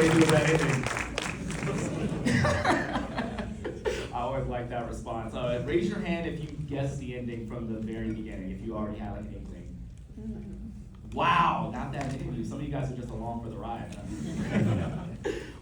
they do with that ending? I always like that response. Raise your hand if you guessed the ending from the very beginning, if you already had like an inkling. Wow, not that many of you. Some of you guys are just along for the ride.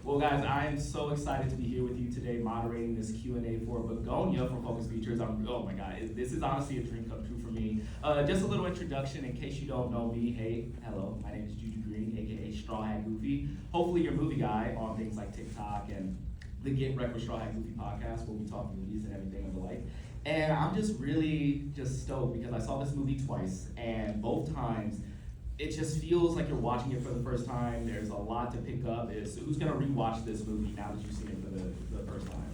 Well, guys, I am so excited to be here with you today, moderating this Q&A for Bugonia from Focus Features. Oh my God, this is honestly a dream come true for me. Just a little introduction in case you don't know me. Hey, hello, my name is Juju Green, aka Straw Hat Goofy. Hopefully you're a movie guy on things like TikTok and the Get Wrecked with Straw Hat Goofy podcast, where we talk movies and everything of the like. And I'm just really stoked because I saw this movie twice, and both times it just feels like you're watching it for the first time. There's a lot to pick up. Who's gonna rewatch this movie now that you've seen it for the first time?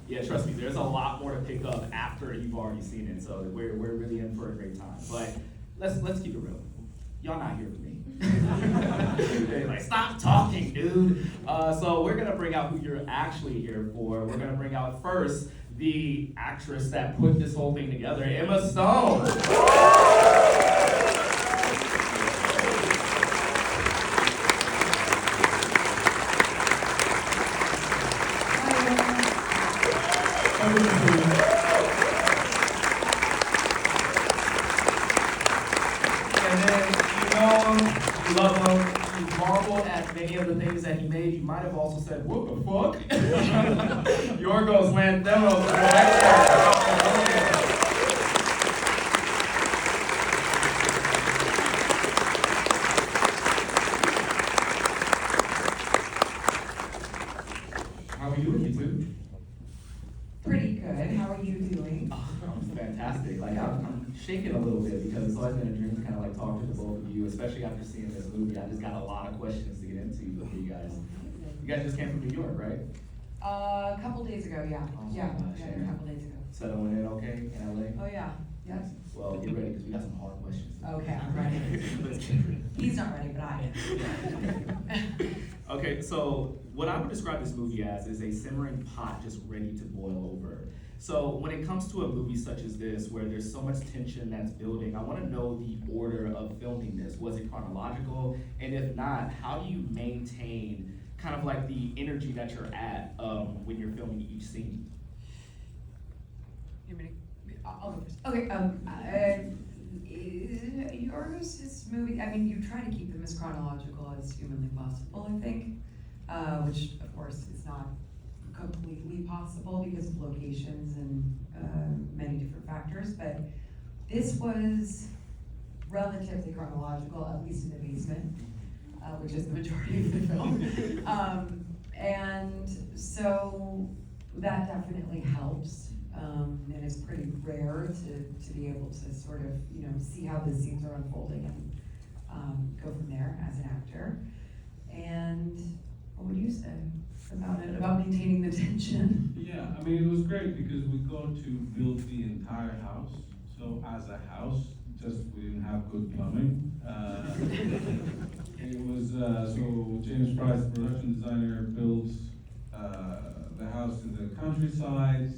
Yeah, trust me, there's a lot more to pick up after you've already seen it. So we're really in for a great time. But let's keep it real. Y'all not here for me. They're like, stop talking, dude. So we're gonna bring out who you're actually here for. We're gonna bring out first the actress that put this whole thing together, Emma Stone. You love him, you marvel at many of the things that he made. You might have also said, what the fuck? Yorgos Lanthimos, How are you doing, you two? Pretty good. How are you doing? Oh, I'm fantastic. Like I'm shaking a little bit because it's always been a dream to kind of like talk to the both of you, especially after seeing this movie. I just got a lot of questions to get into with you guys. You guys just came from New York, right? A couple days ago, yeah. Oh, Yeah, gosh, a couple days ago. Settling in okay in LA? Oh, yeah. Yes. Well, get ready because we got some hard questions. Okay, I'm ready. Let's get ready. He's not ready, but I am. Okay, so what I would describe this movie as is a simmering pot just ready to boil over. So when it comes to a movie such as this, where there's so much tension that's building, I want to know the order of filming this. Was it chronological? And if not, how do you maintain kind of like the energy that you're at when you're filming each scene? You ready? I'll go first. Okay, Yorgos' movie, I mean, you try to keep them as chronological as humanly possible, I think, which of course is not completely possible because of locations and many different factors, but this was relatively chronological, at least in the basement, which is the majority of the film. And so that definitely helps. And it's pretty rare to be able to sort of, see how the scenes are unfolding and go from there as an actor. And what would you say about it, about maintaining the tension? Yeah, I mean, it was great because we got to build the entire house. So as a house, just we didn't have good plumbing. It was, so James Price, the production designer, built the house in the countryside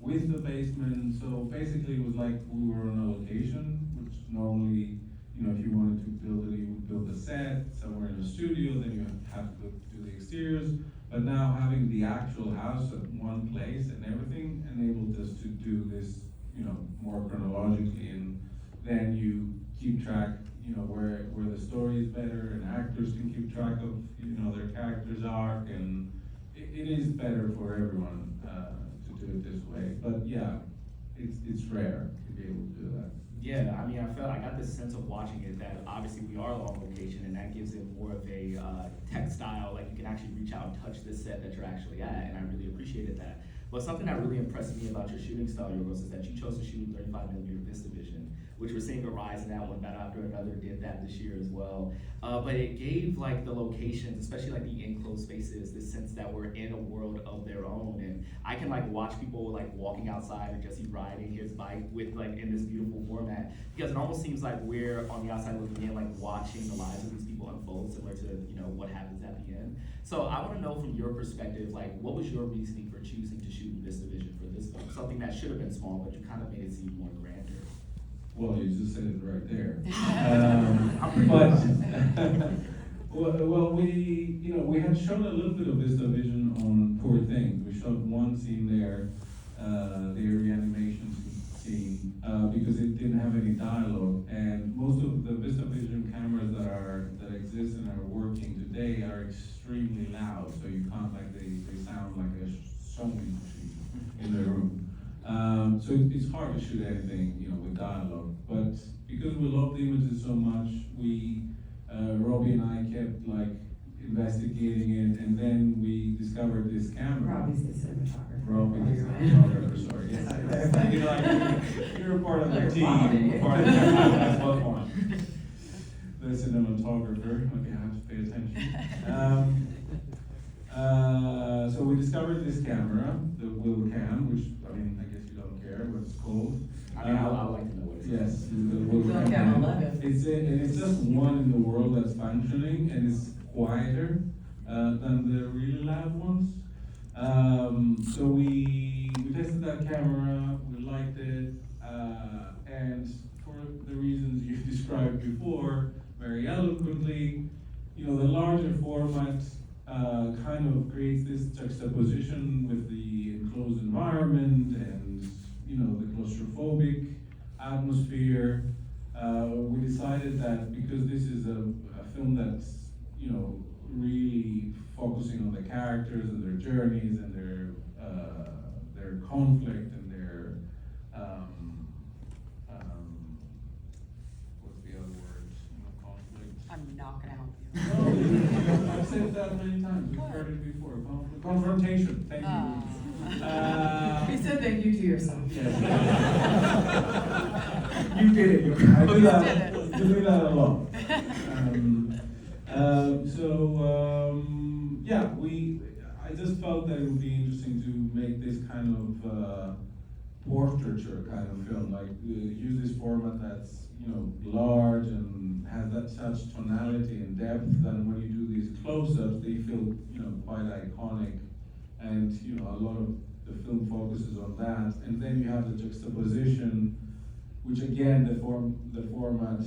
with the basement. So basically it was like we were on a location, which normally, if you wanted to build it, you would build a set somewhere in a studio, then you have to do the exteriors. But now having the actual house at one place and everything enabled us to do this, more chronologically, and then you keep track, where the story is better, and actors can keep track of, their character's arc, and it is better for everyone to do it this way. But yeah, it's rare to be able to do that. Yeah, I mean, I got this sense of watching it that obviously we are on location, and that gives it more of a textile, like you can actually reach out and touch this set that you're actually at, and I really appreciated that. But something that really impressed me about your shooting style, Yorgos, is that you chose to shoot 35mm VistaVision, which we're seeing a rise in that one after another did that this year as well. But it gave like the locations, especially like the enclosed spaces, this sense that we're in a world of their own. And I can like watch people like walking outside or Jesse riding his bike with like in this beautiful format, because it almost seems like we're on the outside looking in, like watching the lives of these people unfold, similar to what happens at the end. So I want to know from your perspective, like what was your reasoning for choosing to shoot in VistaVision for this film? Something that should have been small, but you kind of made it seem more grander. Well, you just said it right there. Well, we had shown a little bit of this division on Poor Things. We shot one scene there, the reanimation scene, because it didn't have any dialogue. And most of the VistaVision cameras that exist and are working today are extremely loud, so you can't, like, they sound like a sewing machine in the room. So it's hard to shoot anything, with dialogue. But because we love the images so much, Robbie and I kept, like, investigating it, and then we discovered this camera. Robbie's the cinematographer. Robbie is the cinematographer, sorry. Yes. You're a part of the You're team. Robbie. Part of the team. That's what one. The cinematographer. Okay, I have to pay attention. So we discovered this camera, the Will Cam, which, I guess you don't care what it's called. I mean, I would like to know what it is. Yes, the Will Will Cam. Cam 11. It's just one in the world that's functioning, and it's quieter than the really loud ones. So we tested that camera, we liked it, and for the reasons you described before, very eloquently, the larger format kind of creates this juxtaposition with the enclosed environment and the claustrophobic atmosphere. We decided that because this is a film that's really focusing on the characters and their journeys and their conflict and their what's the other word? Conflict. I'm not gonna help you. No, I've said that many times. We've heard it before. Confrontation. Thank you. You said thank you to yourself. Yes. You did it. I do that. did it. I do that a lot. I just felt that it would be interesting to make this kind of portraiture kind of film, like use this format that's large and has that such tonality and depth. And when you do these close-ups, they feel quite iconic, and a lot of the film focuses on that. And then you have the juxtaposition, which again the format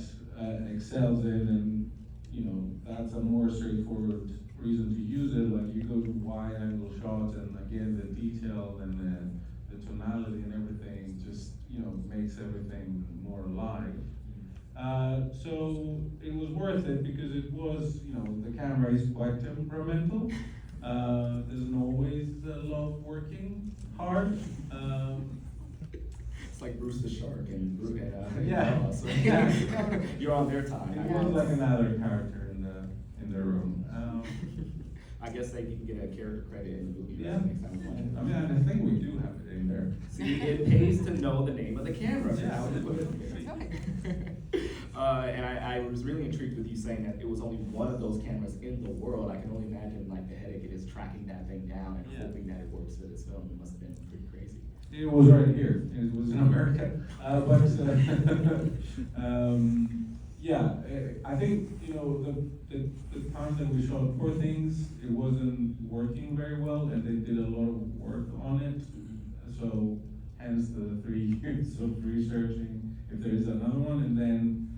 excels in, and that's a more straightforward reason to use it. Like you go to wide angle shots, and again the detail and the tonality and everything just makes everything more alive. So it was worth it because it was the camera is quite temperamental. Doesn't always love working hard. It's like Bruce the Shark and Brute Yeah. So Yeah. you're on their time. It was like another character in the room. I guess they can get a character credit in the movie. Yeah. Next time we play it. I think we do have it in there. See, it pays to know the name of the camera. Yeah. Now we put it in there. And I was really intrigued with you saying that it was only one of those cameras in the world. I can only imagine like the headache it is tracking that thing down and Yeah. hoping that it works for this film. It must have been pretty crazy. It was right here. It was in America. I think the time that we shot Poor Things, it wasn't working very well, and they did a lot of work on it. So hence the 3 years of researching if there is another one, and then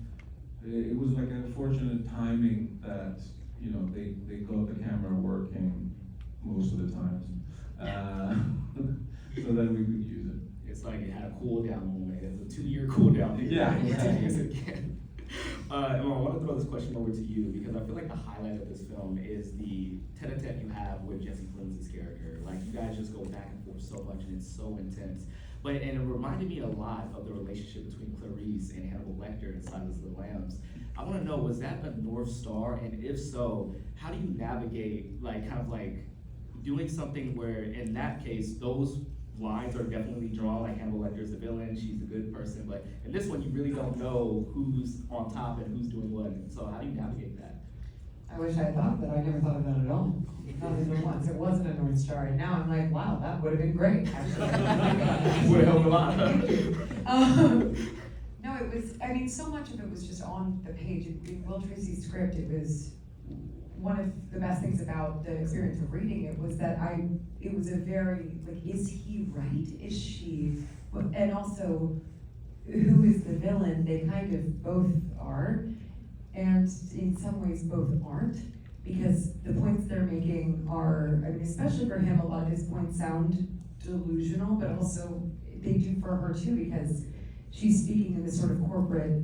it was like a fortunate timing that they got the camera working most of the times, so that we could use it. It's like it had a cool down moment. It's a 2-year cool down. Yeah. Use it again. I want to throw this question over to you because I feel like the highlight of this film is the tete-a-tete you have with Jesse Plemons' character. Like you guys just go back and forth so much and it's so intense. And it reminded me a lot of the relationship between Clarice and Hannibal Lecter in Silence of the Lambs. I want to know, was that a North Star? And if so, how do you navigate doing something where in that case, those lines are definitely drawn, like Hannibal Lecter's the villain, she's the good person, but in this one you really don't know who's on top and who's doing what, so how do you navigate that? I wish I thought that. I never thought of that at all. Not even once. It wasn't a North Star, and now I'm like, wow, that would have been great, actually. Would have helped a lot. No, it was, so much of it was just on the page. In Will Tracy's script, it was one of the best things about the experience of reading it was that it was a very, is he right? Is she, and also, who is the villain? They kind of both are, and in some ways both aren't. because the points they're making are, I mean, especially for him, a lot of his points sound delusional, but also they do for her too, because she's speaking in this sort of corporate,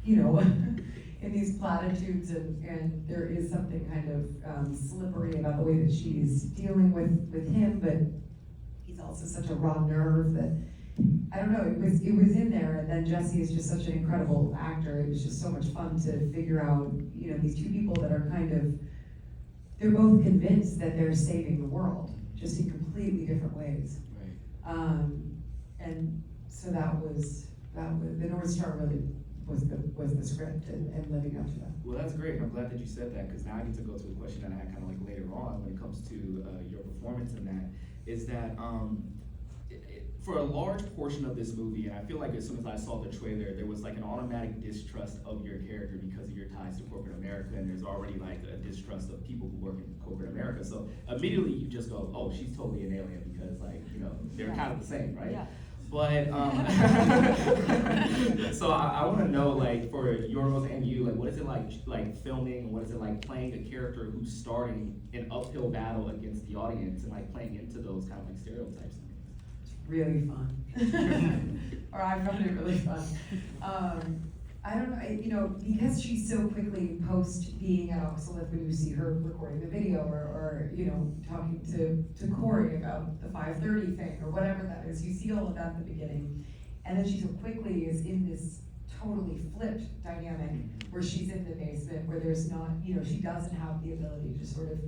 you know, in these platitudes, and there is something kind of slippery about the way that she's dealing with him, but he's also such a raw nerve that, I don't know, it was in there, and then Jesse is just such an incredible actor. It was just so much fun to figure out, you know, these two people that are kind of, they're both convinced that they're saving the world, just in completely different ways. Right. And so that was the North Star really was the script and living up to that. Well, that's great. I'm glad that you said that, because now I get to go to a question that I had kind of like later on when it comes to your performance in that, is that for a large portion of this movie, and I feel like as soon as I saw the trailer, there was like an automatic distrust of your character because of your ties to corporate America, and there's already like a distrust of people who work in corporate America. So immediately you just go, oh, she's totally an alien, because like, you know, they're kind of the same, right? Yeah. But so I want to know, like, for Yorgos and you, like, what is it like filming, and what is it like playing a character who's starting an uphill battle against the audience, and like playing into those kind of like stereotypes and things? It's really fun. Or I found it really fun. I don't know, you know, because she's so quickly post being at Oxalith, when you see her recording the video, or you know, talking to Corey about the 5:30 thing, or whatever that is, you see all of that at the beginning, and then she so quickly is in this totally flipped dynamic where she's in the basement, where there's not, you know, she doesn't have the ability to sort of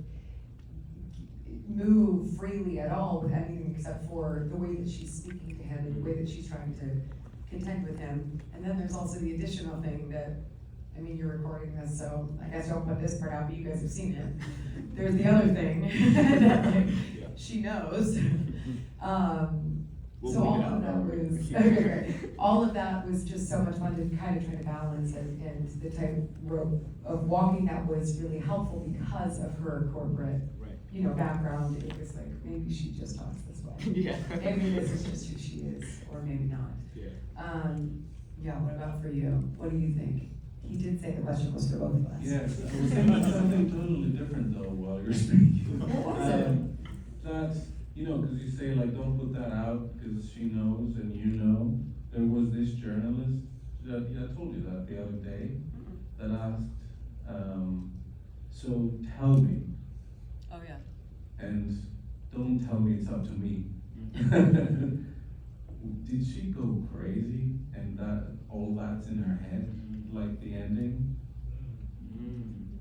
move freely at all with anything except for the way that she's speaking to him and the way that she's trying to contend with him. And then there's also the additional thing that, I mean, you're recording this, so I guess don't put this part out, but you guys have seen it. There's the other thing that like, she knows. We'll So leave all it of out. that was, okay, great. All of that was just so much fun to kind of try to balance, and the tightrope of walking that was really helpful because of her corporate, Right. you know, background. It was like, maybe she just talks this way. Yeah. Maybe this is just who she is, or maybe not. Yeah. Yeah, what about for you? What do you think? He did say the question was for both of us. Yes, I was thinking something totally different though while you're speaking. What was it? That, you know, because you say like, don't put that out because she knows and you know. There was this journalist that, yeah, I told you that the other day, that asked, so tell me, Oh, yeah. and don't tell me it's up to me. Did she go crazy and that all that's in her head, like the ending?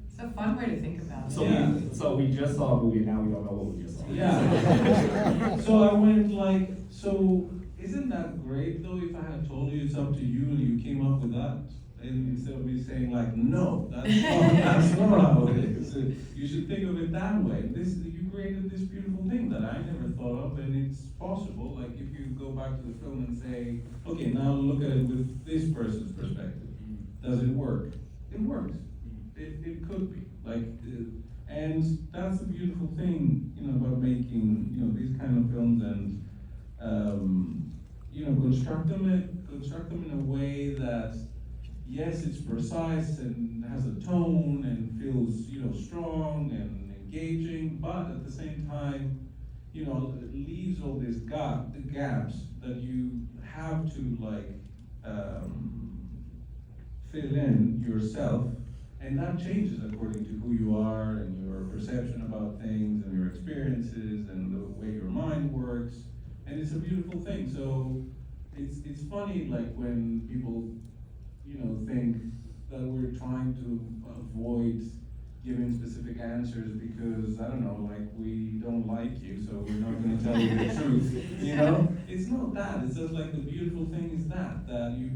It's a fun way to think about it. So Yeah. so we just saw a movie, and now we don't know what we just saw. Yeah. So I went like, so isn't that great though if I had told you it's up to you and you came up with that? And instead of me saying like, no, that's not how it is. You should think of it that way. You created this beautiful thing that I never thought of, and it's possible. Like if you go back to the film and say, okay, now look at it with this person's perspective. Does it work? It works. It could be like, and that's the beautiful thing, you know, about making, you know, these kind of films, and you know, construct them in a way that, yes, it's precise and has a tone and feels, you know, strong and engaging, but at the same time, you know, it leaves all these gaps that you have to like fill in yourself, and that changes according to who you are and your perception about things and your experiences and the way your mind works, and it's a beautiful thing. So it's funny, like when people, you know, think that we're trying to avoid giving specific answers because, I don't know, like we don't like you, so we're not going to tell you the truth, you know? It's not that, it's just like the beautiful thing is that we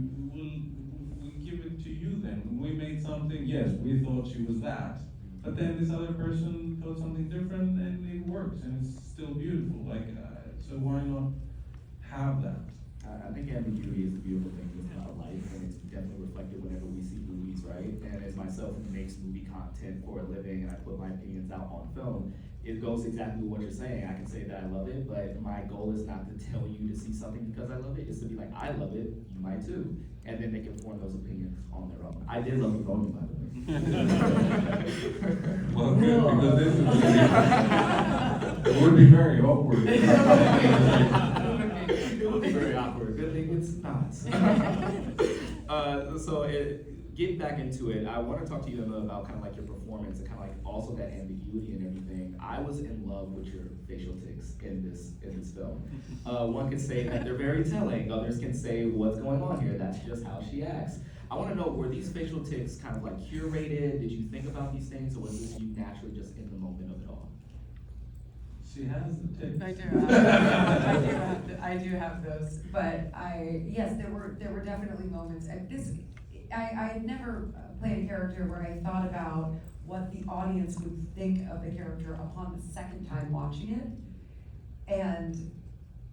give it to you then. When we made something, yes, we thought she was that, but then this other person thought something different and it works and it's still beautiful. Like, so why not have that? I think ambiguity is a beautiful thing about life, and it's definitely reflected whenever we see movies, right? And as myself who makes movie content for a living, and I put my opinions out on film, it goes exactly what you're saying. I can say that I love it, but my goal is not to tell you to see something because I love it. It's to be like, I love it, you might too. And then they can form those opinions on their own. I did love Bugonia, by the way. Well, good, because this is, it would be very awkward. It would be very awkward. Good thing it's not. Getting back into it, I want to talk to you about kind of like your performance and kind of like also that ambiguity and everything. I was in love with your facial tics in this film. One can say that they're very telling. Others can say, what's going on here? That's just how she acts. I want to know, were these facial tics kind of like curated? Did you think about these things, or was this you naturally just in the moment of it all? She has the tics. I do have those, but yes, there were definitely moments. I had never played a character where I thought about what the audience would think of the character upon the second time watching it, and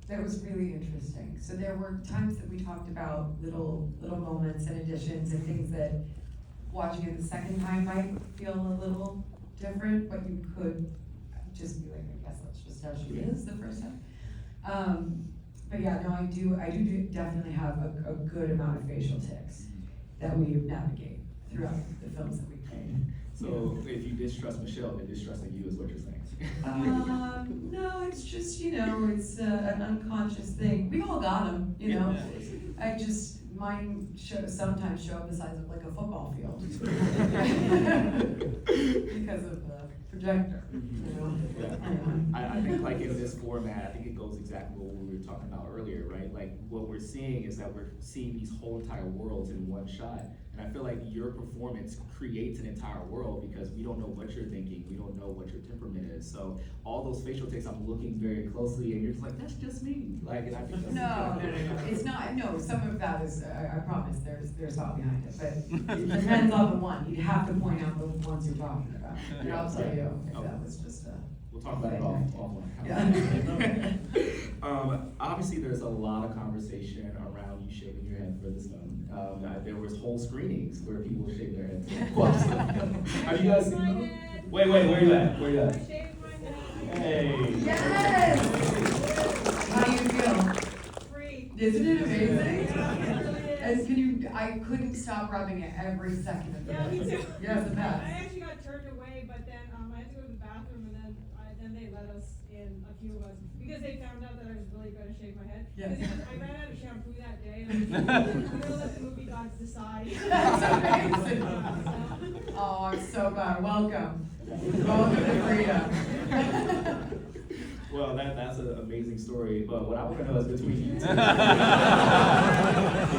that was really interesting. So there were times that we talked about little moments and additions and things that watching it the second time might feel a little different, but you could just be like, I guess that's just how she is the first time. But yeah, no, I do definitely have a good amount of facial tics that we navigate throughout the films that we made. So if you distrust Michelle, they're distrusting you is what you're saying. No, it's just, it's an unconscious thing. We all got them, mine sometimes show up the size of like a football field. Because of the projector, Yeah. I think like in this format, I think it goes exactly what we were talking about earlier, right? Like what we're seeing is that we're seeing these whole entire worlds in one shot. And I feel like your performance creates an entire world because we don't know what you're thinking, we don't know what your temperament is. So all those facial tics, I'm looking very closely, and you're just like, that's just me. Like, and I think that's No. It's not. No, some of that is. I promise. There's thought behind it, but it depends on the one. You'd have to point out the ones you're talking about, and I'll tell you if that was just a. We'll talk about it offline. Yeah. Obviously, there's a lot of conversation around you shaving your head for this film. There was whole screenings where people shaved their heads. Have you guys seen them? Wait, where are you at? Where are you at? Hey. Yes. How do you feel? Free. Isn't it amazing? Yeah, it really is. I couldn't stop rubbing it every second of the Yeah, me day. too. Yeah, it's the I best. actually got turned away, but then I had to go to the bathroom, and then they let us in, a few of us, because they found out that I was really going to shave my head. Yes. Because I ran out of shampoo that day, and I'm gonna let the movie gods decide. That's amazing. Oh, I'm so glad. Welcome. Welcome to freedom. Well, that's an amazing story, but what I want to know is between you two.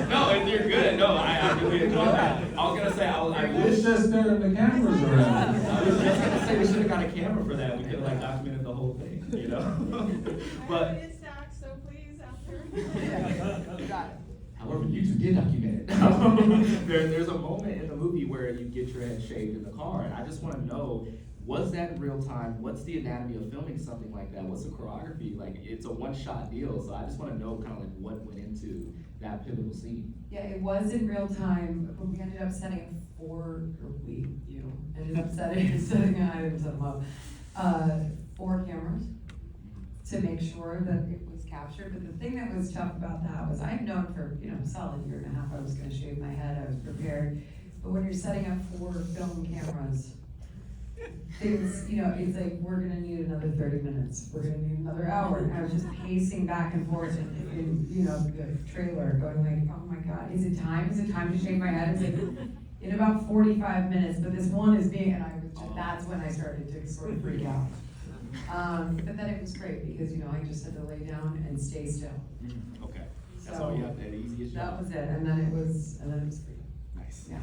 No, you're good. No, I really enjoyed that. I was going to say, I It's just there the cameras around. I was just going to say, we should have got a camera for that. We could have like documented the whole thing, But, I have it in stacks, so please, after. Got it. however, you two did document it. There's a moment in the movie where you get your head shaved in the car, and I just want to know, was that in real time? What's the anatomy of filming something like that? What's the choreography? Like, it's a one-shot deal, so I just want to know kind of like what went into that pivotal scene. Yeah, it was in real time, but we ended up setting up setting, I didn't set them up, 4 cameras to make sure that it was captured. But the thing that was tough about that was I've known for, a solid year and a half I was gonna shave my head, I was prepared. But when you're setting up 4 film cameras, things, it's like, we're gonna need another 30 minutes, we're gonna need another hour. And I was just pacing back and forth in the trailer, going like, oh my God, is it time? Is it time to shave my head? It's like, in about 45 minutes, but this one is being, and that's when I started to sort of freak out. But then it was great because, I just had to lay down and stay still. Okay, that's all you have, the easiest job. That was it, and then it was free. Nice. Yeah.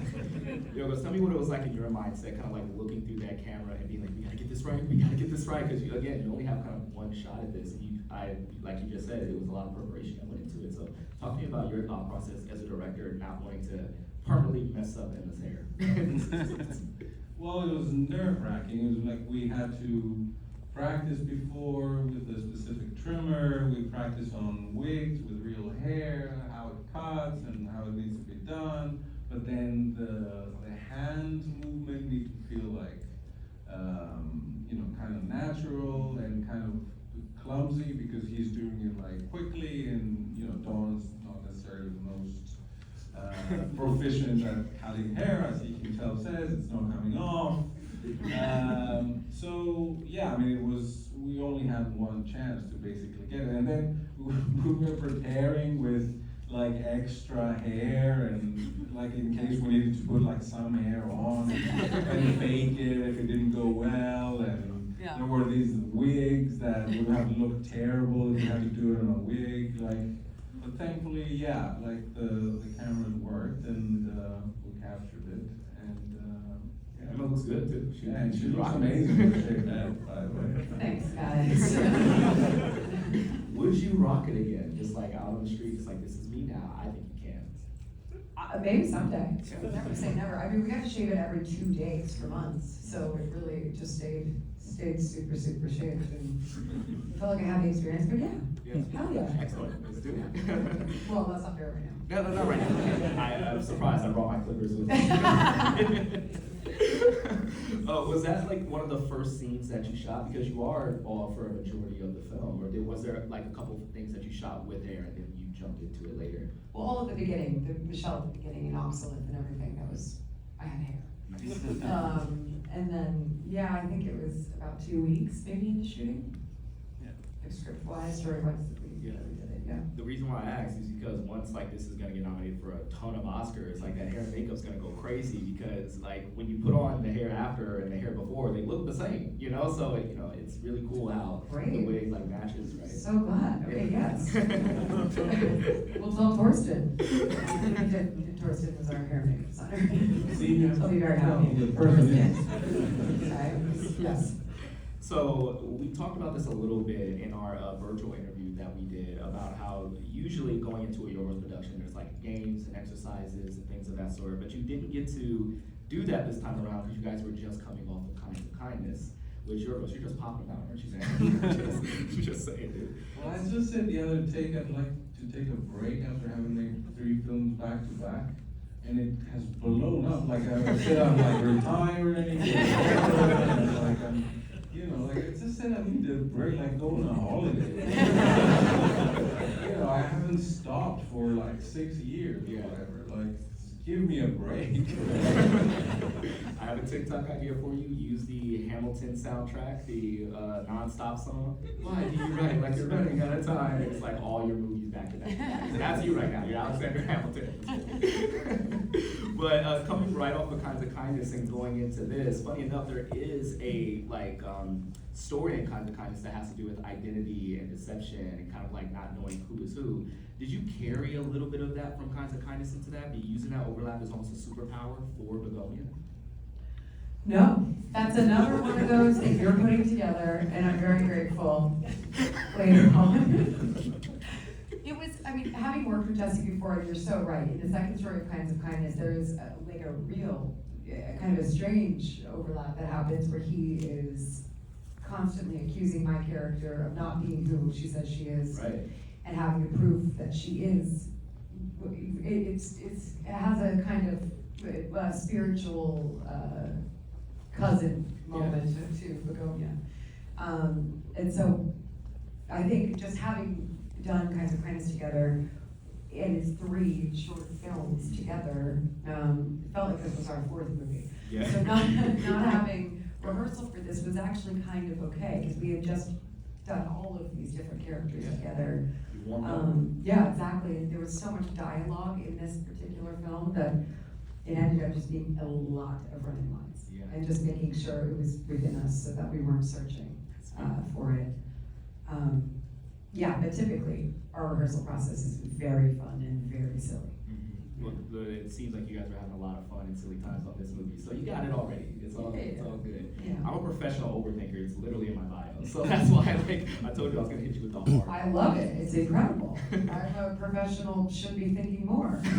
Yorgos, tell me what it was like in your mindset, kind of like looking through that camera and being like, we gotta get this right, because you only have kind of one shot at this, and like you just said, it was a lot of preparation that went into it. So talk to me about your thought process as a director, not wanting to permanently mess up Emma's hair. Well, it was nerve-wracking. It was like we had to practice before with a specific trimmer. We practiced on wigs with real hair, how it cuts and how it needs to be done. But then the hand movement need to feel like, kind of natural and kind of clumsy because he's doing it like quickly, and Dawn's not necessarily the most proficient at cutting hair, as he himself says, it's not coming off. So yeah, I mean, we only had one chance to basically get it, and then we were preparing with like extra hair, and like in case we needed to put like some hair on and fake it if it didn't go well, and there were these wigs that would have looked terrible if you had to do it on a wig, but thankfully, yeah, like the cameras worked, and we captured it, and Emma looks good too. and she looks amazing in the shaved head, by the way. Thanks, guys. Would you rock it again, just like out on the street, just like this is me now? I think you can. Maybe someday. Never say never. I mean, we got to shave it every 2 days for months, so it really just stayed super shaved, and felt like I had the experience. But yeah, hell yeah. Excellent. Let's do it. Well, that's not fair right now. No, not right now. I'm surprised I brought my clippers with me. Was that like one of the first scenes that you shot? Because you are involved for a majority of the film, or was there like a couple of things that you shot with hair and then you jumped into it later? Well, all at the beginning, Michelle at the beginning and Oxalate and everything, I had hair. And then, yeah, I think it was about 2 weeks maybe into shooting. Like script wise, story wise, we did it, yeah. The reason why I asked is because once like this is gonna get nominated for a ton of Oscars, like that hair and makeup's gonna go crazy, because like when you put on the hair after and the hair before, they look the same, so it's really cool how the wig like matches, right? So glad. Okay, yes. We'll tell Torsten. Torsten was our hair makeup designer. I'll be very happy. The person is. Yes. So we talked about this a little bit in our virtual interview that we did about how usually going into a Yorgos production, there's like games and exercises and things of that sort, but you didn't get to do that this time around because you guys were just coming off of Kinds of Kindness. Which Yorgos, you're just popping out, aren't you, man? just saying, dude. Well, I just said the other take, I'd like to take a break after having made 3 films back to back, and it has blown up. Like I said, I'm like retired and like I just said, I need a break, like go on a holiday. I haven't stopped for like 6 years or whatever. Like, give me a break. I have a TikTok idea for you. Use the Hamilton soundtrack, the non-stop song. Why do you write like you're running out of time? It's like all your movies back to back. That's you right now. You're Alexander Hamilton. But coming right off of Kinds of Kindness and going into this, funny enough, there is a story in Kinds of Kindness that has to do with identity and deception and kind of like not knowing who is who. Did you carry a little bit of that from Kinds of Kindness into that? Be using that overlap as almost a superpower for Bugonia? No, that's another one of those that you're putting together, and I'm very grateful later on. It was, I mean, having worked with Jesse before, you're so right. In the second story of Kinds of Kindness, there is like a real, kind of a strange overlap that happens where he is constantly accusing my character of not being who she says she is. Right. And having to prove that she is. It has a kind of spiritual cousin moment to Bugonia. And so I think just having done Kinds of Kindness together, and it's 3 short films together, felt like this was our 4th movie. Yeah. So not having rehearsal for this was actually kind of okay, because we had just done all of these different characters together. Yeah, exactly. And there was so much dialogue in this particular film that it ended up just being a lot of running lines. And just making sure it was within us so that we weren't searching for it. Yeah, but typically our rehearsal process is very fun and very silly. Well, it seems like you guys are having a lot of fun and silly times on this movie, so you got it already. It's all good. Yeah. I'm a professional overthinker. It's literally in my bio, so that's why I told you I was gonna hit you with the hard. I love it. It's incredible. I'm a professional. Should be thinking more. So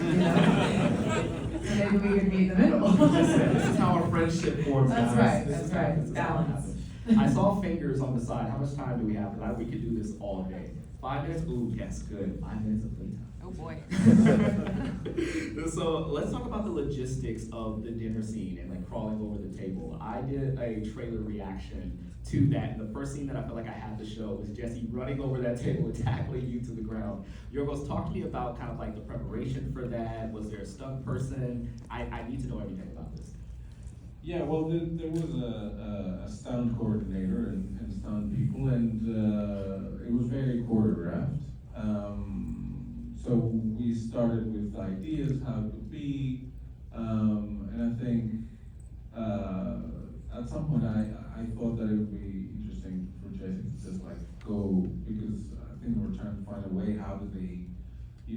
maybe we could meet in the middle. This is how our friendship forms. That's guys. right. That's right. This is how it Balance. happens. I saw fingers on the side. How much time do we have? Because we could do this all day. 5 minutes? Ooh, yes, good. 5 minutes of playtime. Oh, boy. So let's talk about the logistics of the dinner scene and like crawling over the table. I did a trailer reaction to that, and the first scene that I felt like I had to show was Jesse running over that table and tackling you to the ground. Yorgos, talk to me about kind of like the preparation for that. Was there a stunt person? I need to know everything about this. Yeah, well, there was a stunt coordinator and stunt people, and it was very choreographed. So we started with ideas, how it would be, and I think at some point I thought that it would be interesting for Jesse to just like go, because I think we're trying to find a way, how do they,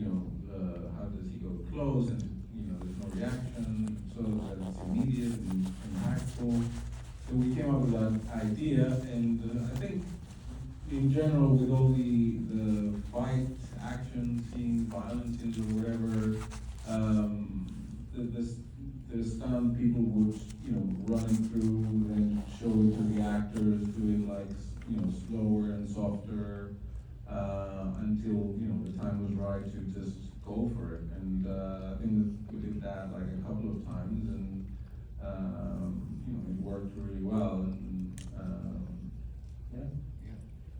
how does he go close and, there's no reaction, so that it's immediate and impactful. So we came up with that idea, and I think in general, with all the fight, action, seeing violence scenes or whatever, the stunt people would, running through and show it to the actors, doing like, slower and softer, until, the time was right to just go for it. And I think we did that like a couple of times, and, it worked really well. And, yeah.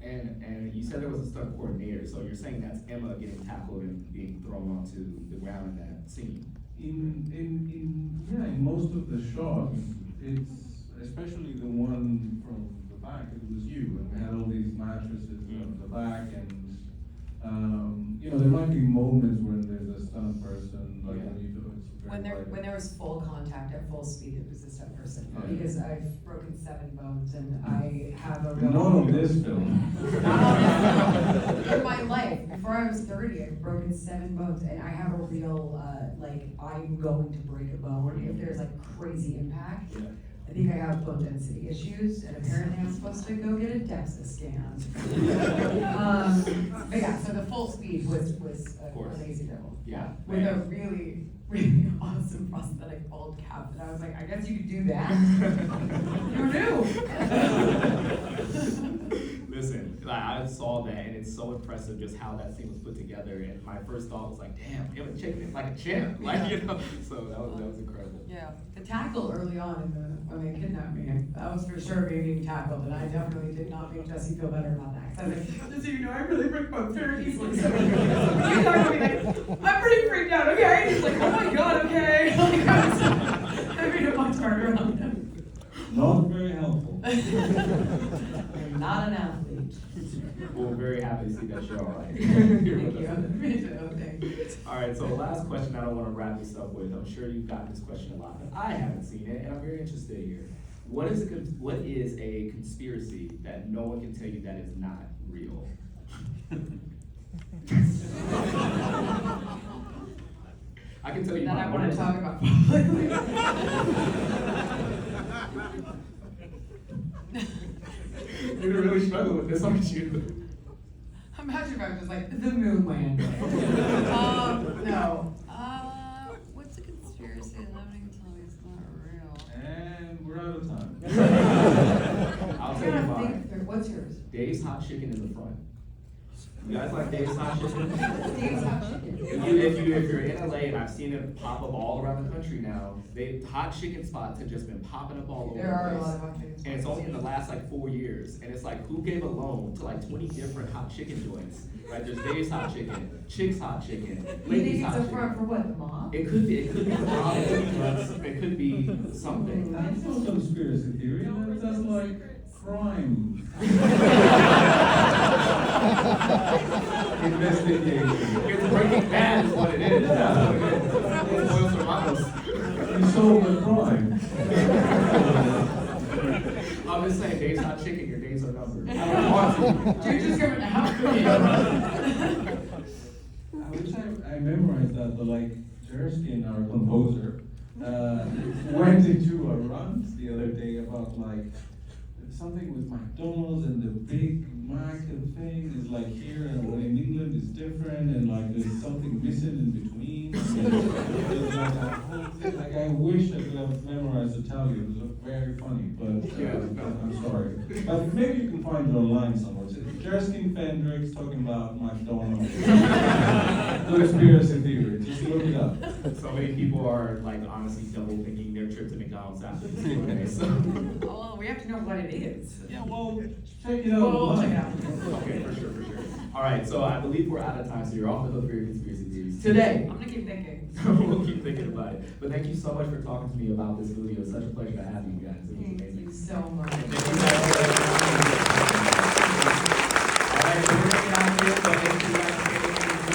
And you said there was a stunt coordinator, so you're saying that's Emma getting tackled and being thrown onto the ground in that scene? In most of the shots, it's especially the one from the back, it was you, and we had all these mattresses at the back, and there might be moments when there's a stunt person, like when you do it. When there was full contact at full speed, it was a stunt person, Yeah. because I've broken 7 bones and I have a real. Not on this film. In my life, before I was 30, I've broken 7 bones, and I have a real, I'm going to break a bone if there's like crazy impact. Yeah. I think I have bone density issues, and apparently I'm supposed to go get a DEXA scan. But yeah, so the full speed was a lazy devil. Yeah. With a really, really awesome prosthetic bald cap, and I was like, I guess you could do that. You do. Listen, I saw that, and it's so impressive just how that scene was put together. And my first thought was like, damn, Emma Chicken is like a champ, So that was incredible. Yeah, the tackle early on when they kidnapped me, that was for sure me being tackled, and I definitely did not make Jesse feel better about that. 'Cause I was like, just so you know, I really break bones very easily. So you talk to me like, I'm pretty freaked out, okay? He's like, oh my god, okay. Like, I made it much harder on him. Not very helpful. I'm not an athlete. Well, we're very happy to see that you're all right. Thank you. Me too. Thanks. All right, so last question I don't want to wrap this up with. I'm sure you've gotten this question a lot, but I haven't seen it, and I'm very interested here. What is a conspiracy that no one can tell you that is not real? I can tell you That my I want to own. talk about publicly. You're gonna really struggle with this, aren't you? Imagine if I was just like, the moon landed. No. What's a conspiracy that nobody can tell me it's not real? And we're out of time. I'll I tell you gotta mine. think through. What's yours? Dave's Hot Chicken in the front. You guys like Dave's Hot Chicken? Dave's Hot Chicken. If you're in LA, and I've seen it pop up all around the country now, hot chicken spots have just been popping up all over There are the a place. lot of hot chicken And it's only in the last like 4 years. And it's like, who gave a loan to like 20 different hot chicken joints? Right? There's Dave's Hot Chicken, Chick's Hot Chicken, You think Lady's it's Hot a Chicken. front for what, the mob? It could be the mob, it could be drugs, it could be something. That's no conspiracy theory, that's like crime. Investigation. It's Breaking Bad is what it is. That's what it is. It's Los Hermanos. You solved the crime. I'm just saying, Dave's Hot Chicken, your days are numbered. I don't want to. You're just coming to help I wish I memorized that, but like Jerskin, our composer, went into a rant the other day about like something with McDonald's and the Big Mac thing is like here and in England is different and like there's something missing in between. And there's like that whole thing. Like I wish I could have memorized to tell you. It was very funny, but Yeah. I'm sorry. But maybe you can find it online somewhere. Jersey Fendrix talking about Madonna. Conspiracy theory, just look it up. So many people are like honestly double thinking their trip to McDonald's after this Q&A, so. Oh, we have to know what it is. Yeah, well, check it out. We'll check it out. Okay, for sure. All right, so I believe we're out of time, so you're off the hook for your conspiracy theories today. I'm gonna keep thinking. We'll keep thinking about it. But thank you so much for talking to me about this movie. It was such a pleasure to have you guys. It was Thank amazing. you so much. Thank you guys.